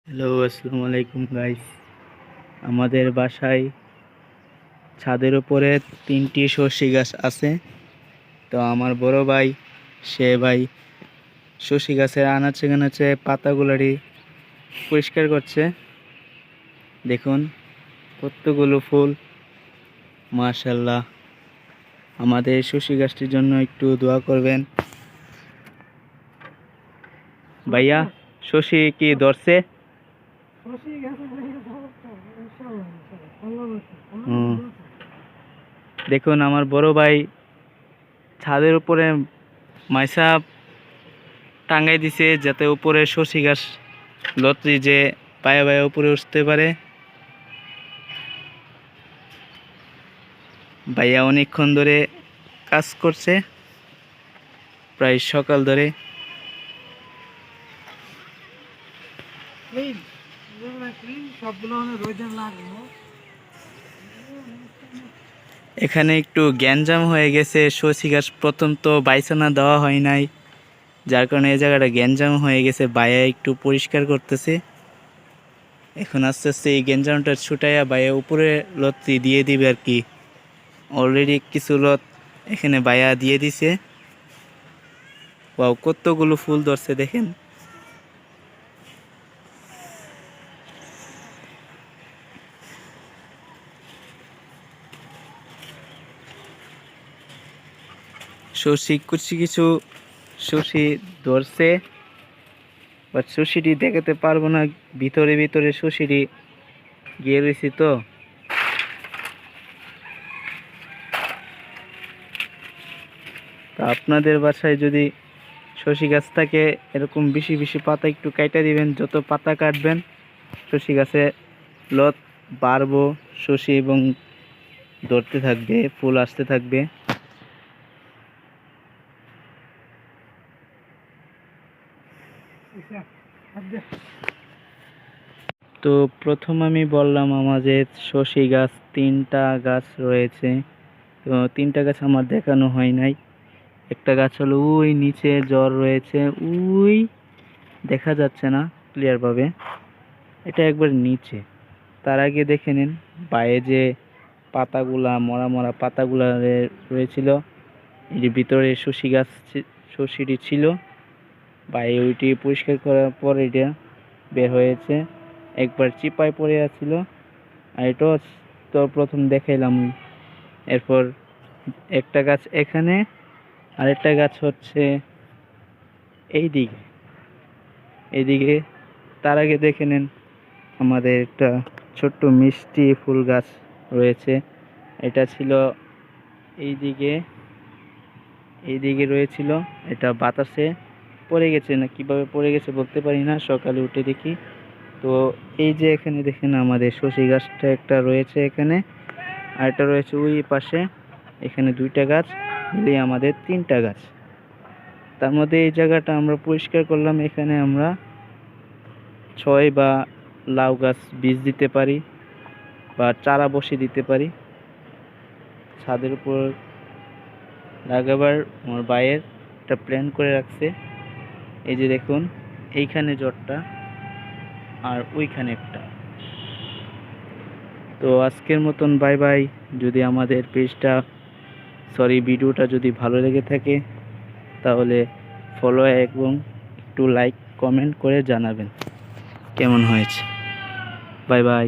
Hello, আসসালামু আলাইকুম guys. আমাদের বাসায় ছাদের উপরে 3টি সর্ষে গাছ আছে। তো আমার বড় ভাই ভাই সর্ষে গাছের আনাচে কানাচে পাতাগুলারি পরিষ্কার করছে। দেখুন কতগুলো ফুল, মাশাআল্লাহ। আমাদের সর্ষে গাছটির জন্য একটু দোয়া করবেন। ভাইয়া, সর্ষে কি ধরছে? দেখুন আমার বড় ভাই ছাদের উপরে মাইসা টাঙ্গাই দিছে, যাতে উপরে সর্ষে গাছ লত্রি যে পায়ে পায়ে উপরে উঠতে পারে। ভাইয়া অনেকক্ষণ ধরে কাজ করছে, প্রায় সকাল ধরে। এখানে একটু গ্যাঞ্জাম হয়ে গেছে। সর্ষে গাছ প্রথম তো বাইছানা দেওয়া হয় নাই, যার কারণে এই জায়গাটা গ্যাঞ্জাম হয়ে গেছে। ভাইয়া একটু পরিষ্কার করতেছে। এখন আস্তে আস্তে এই গ্যাঞ্জামটা ছুটাইয়া ভাইয়া উপরে লত্রি দিয়ে দিবে আর কি। অলরেডি কিছু লত এখানে ভাইয়া দিয়ে দিছে। ওয়াও, কতগুলো ফুল ধরছে দেখেন। সর্ষে কিছু সর্ষে ধরছে, বাট সর্ষেটি দেখাতে পারবো না, ভিতরে ভিতরে সর্ষেটি গিয়ে রয়েছে। তো আপনাদের বাসায় যদি সর্ষে গাছ থাকে, এরকম বেশি বেশি পাতা একটু কাইটা দিবেন। যত পাতা কাটবেন সর্ষে গাছে লত বাড়বো, সর্ষে এবং ধরতে থাকবে, ফুল আসতে থাকবে। তো প্রথম আমি বললাম আমাদের সর্ষে গাছ 3টা গাছ রয়েছে। তো 3টা গাছ আমার দেখানো হয় নাই। একটা গাছ হলো ওই নিচে জ্বর রয়েছে, ওই দেখা যাচ্ছে না ক্লিয়ার ভাবে, এটা একবার নিচে। তার আগে দেখে নিন বাইরে যে পাতাগুলা, মরা মরা পাতাগুলা রয়েছিল, এর ভিতরে সর্ষেটি ছিল। বাইরে ওইটি পরিষ্কার করার পর এটা বের হয়েছে। একবার চিপায় পড়ে আছিল, আর এটা তো প্রথম দেখাইলাম। এরপর একটা গাছ এখানে, আরেকটা গাছ হচ্ছে এইদিকে। তার আগে দেখে নেন আমাদের একটা ছোট্ট মিষ্টি ফুল গাছ রয়েছে। এটা ছিল এইদিকে রয়েছিল। এটা বাতাসে পড়ে গেছে, না কিভাবে পড়ে গেছে বলতে পারি না, সকালে উঠে দেখি। তো এই যে এখানে দেখেন আমাদের সর্ষে গাছটা একটা রয়েছে এখানে, আর একটা রয়েছে ওই পাশে। এখানে 2টা গাছ মিলিয়ে আমাদের 3টা গাছ। তার মধ্যে এই জায়গাটা আমরা পরিষ্কার করলাম। এখানে আমরা 6 বা লাউ গাছ বীজ দিতে পারি, বা চারা বসিয়ে দিতে পারি। ছাদের উপর লাগাবার আমার ভাইয়ের একটা প্ল্যান করে রাখছে। এই যে দেখুন, এইখানে জটটা আর ওইখানে একটা। তো আজকের মতন বাই বাই। যদি আমাদের ভিডিওটা যদি ভালো লেগে থাকে, তাহলে ফলো এবং একটু লাইক কমেন্ট করে জানাবেন কেমন হয়েছে। Bye bye.